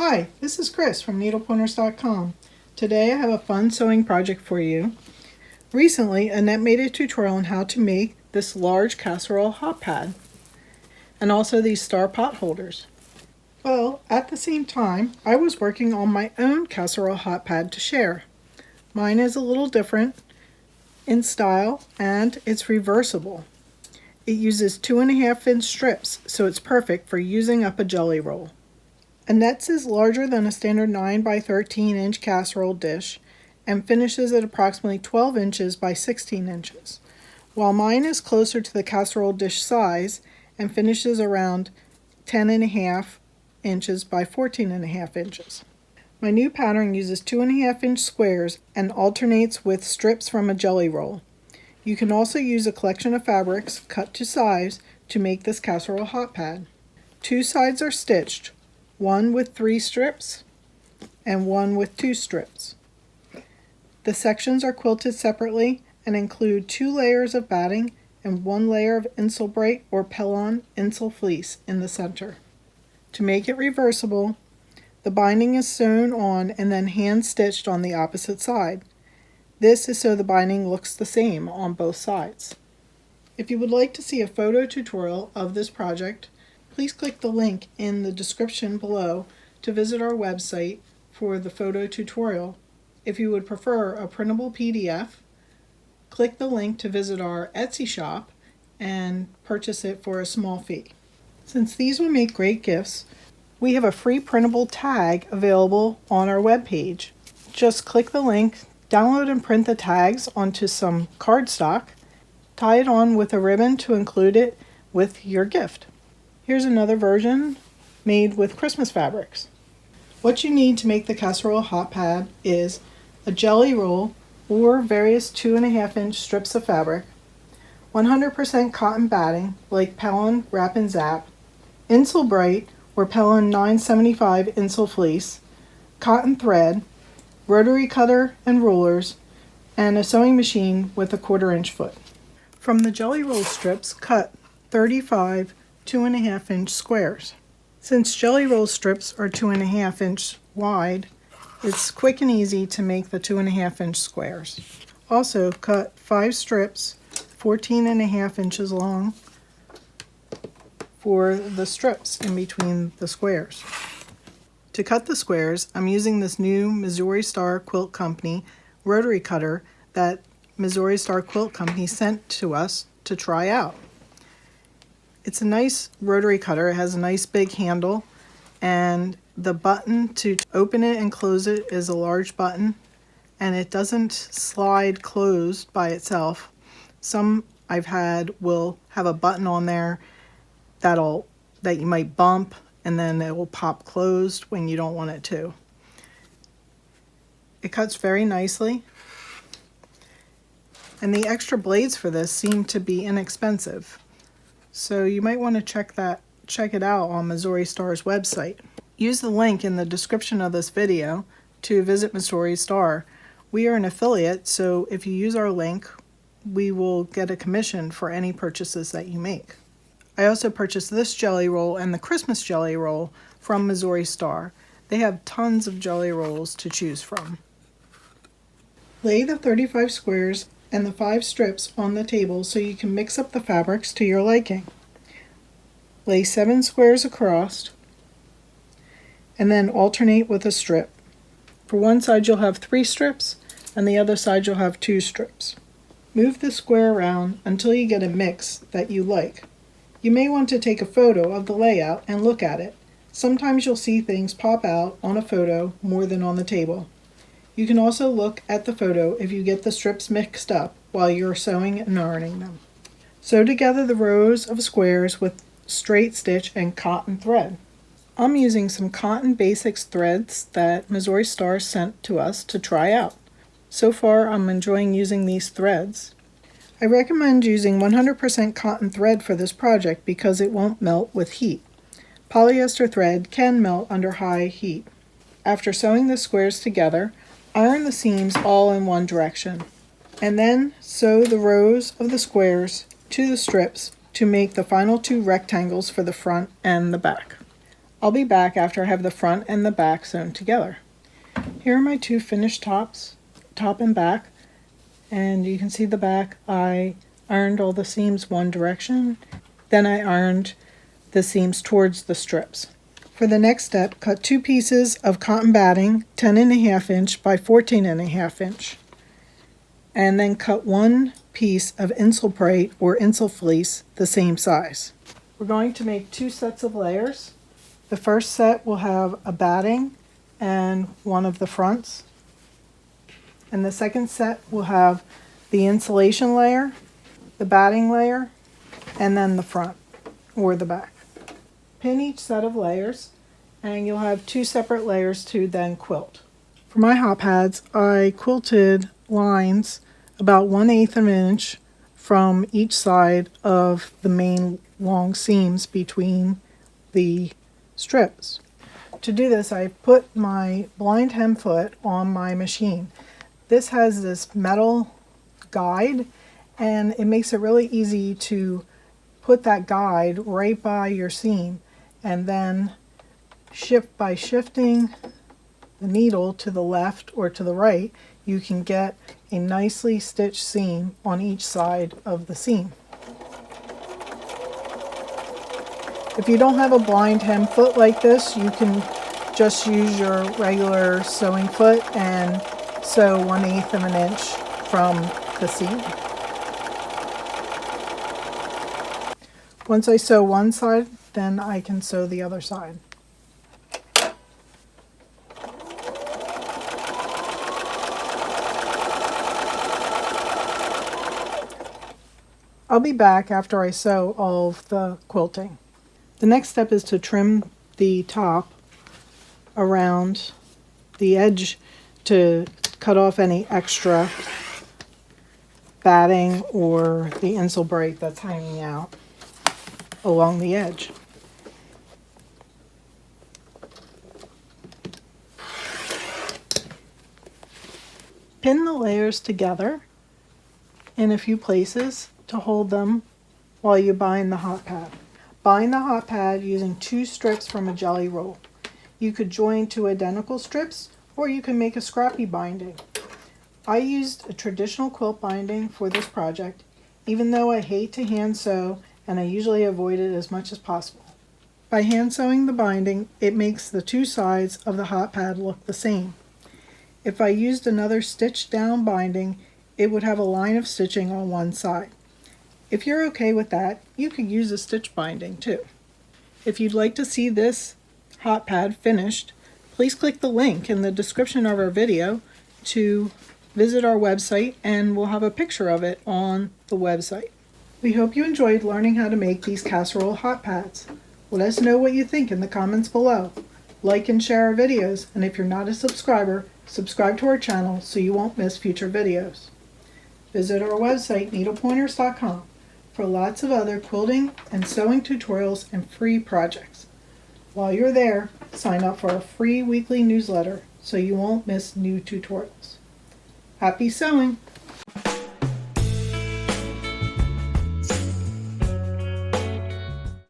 Hi, this is Chris from needlepointers.com. Today I have a fun sewing project for you. Recently, Annette made a tutorial on how to make this large casserole hot pad and also these star pot holders. Well, at the same time, I was working on my own casserole hot pad to share. Mine is a little different in style and it's reversible. It uses 2.5-inch strips, so it's perfect for using up a jelly roll. Annette's is larger than a standard 9 by 13 inch casserole dish and finishes at approximately 12 inches by 16 inches, while mine is closer to the casserole dish size and finishes around 10.5 inches by 14.5 inches. My new pattern uses 2.5-inch squares and alternates with strips from a jelly roll. You can also use a collection of fabrics cut to size to make this casserole hot pad. Two sides are stitched, one with 3 strips and one with 2 strips. The sections are quilted separately and include 2 layers of batting and 1 layer of Insulbright or Pellon Insul fleece in the center. To make it reversible, the binding is sewn on and then hand stitched on the opposite side. This is so the binding looks the same on both sides. If you would like to see a photo tutorial of this project, please click the link in the description below to visit our website for the photo tutorial. If you would prefer a printable PDF, click the link to visit our Etsy shop and purchase it for a small fee. Since these will make great gifts, we have a free printable tag available on our webpage. Just click the link, download and print the tags onto some cardstock, tie it on with a ribbon to include it with your gift. Here's another version made with Christmas fabrics. What you need to make the casserole hot pad is a jelly roll or various 2.5-inch strips of fabric, 100% cotton batting like Pellon Wrap and Zap, Insulbright or Pellon 975 Insul fleece, cotton thread, rotary cutter and rulers, and a sewing machine with a 1/4-inch foot. From the jelly roll strips, cut 35 2.5-inch squares. Since jelly roll strips are 2.5 inch wide, it's quick and easy to make the 2.5-inch squares. Also, cut 5 strips 14.5 inches long for the strips in between the squares. To cut the squares, I'm using this new Missouri Star Quilt Company rotary cutter that Missouri Star Quilt Company sent to us to try out. It's a nice rotary cutter. It has a nice big handle, and the button to open it and close it is a large button, and it doesn't slide closed by itself. Some I've had will have a button on there that you might bump, and then it will pop closed when you don't want it to. It cuts very nicely, and the extra blades for this seem to be inexpensive. So you might want to check it out on Missouri Star's website. Use the link in the description of this video to visit Missouri Star. We are an affiliate, so if you use our link, we will get a commission for any purchases that you make. I also purchased this jelly roll and the Christmas jelly roll from Missouri Star. They have tons of jelly rolls to choose from. Lay the 35 squares and the 5 strips on the table so you can mix up the fabrics to your liking. Lay 7 squares across and then alternate with a strip. For one side you'll have 3 strips and the other side you'll have 2 strips. Move the square around until you get a mix that you like. You may want to take a photo of the layout and look at it. Sometimes you'll see things pop out on a photo more than on the table. You can also look at the photo if you get the strips mixed up while you're sewing and ironing them. Sew together the rows of squares with straight stitch and cotton thread. I'm using some Cotton Basics threads that Missouri Star sent to us to try out. So far, I'm enjoying using these threads. I recommend using 100% cotton thread for this project because it won't melt with heat. Polyester thread can melt under high heat. After sewing the squares together, iron the seams all in one direction, and then sew the rows of the squares to the strips to make the final 2 rectangles for the front and the back. I'll be back after I have the front and the back sewn together. Here are my two finished tops, top and back, and you can see the back. I ironed all the seams one direction, then I ironed the seams towards the strips. For the next step, cut 2 pieces of cotton batting 10.5 inch by 14.5 inch, and then cut 1 piece of insulprate or insul fleece the same size. We're going to make 2 sets of layers. The first set will have a batting and one of the fronts, and the second set will have the insulation layer, the batting layer, and then the front or the back. Pin each set of layers and you'll have 2 separate layers to then quilt. For my hot pads, I quilted lines about 1/8 of an inch from each side of the main long seams between the strips. To do this, I put my blind hem foot on my machine. This has this metal guide, and it makes it really easy to put that guide right by your seam, and then by shifting the needle to the left or to the right, you can get a nicely stitched seam on each side of the seam. If you don't have a blind hem foot like this, you can just use your regular sewing foot and sew 1/8 of an inch from the seam. Once I sew one side, then I can sew the other side. I'll be back after I sew all of the quilting. The next step is to trim the top around the edge to cut off any extra batting or the insul braid that's hanging out along the edge. Pin the layers together in a few places to hold them while you bind the hot pad. Bind the hot pad using 2 strips from a jelly roll. You could join 2 identical strips, or you can make a scrappy binding. I used a traditional quilt binding for this project, even though I hate to hand sew and I usually avoid it as much as possible. By hand sewing the binding, it makes the 2 sides of the hot pad look the same. If I used another stitched down binding, it would have a line of stitching on one side. If you're okay with that, you could use a stitch binding too. If you'd like to see this hot pad finished, please click the link in the description of our video to visit our website, and we'll have a picture of it on the website. We hope you enjoyed learning how to make these casserole hot pads. Let us know what you think in the comments below. Like and share our videos, and if you're not a subscriber, subscribe to our channel so you won't miss future videos. Visit our website, needlepointers.com, for lots of other quilting and sewing tutorials and free projects. While you're there, sign up for our free weekly newsletter so you won't miss new tutorials. Happy sewing!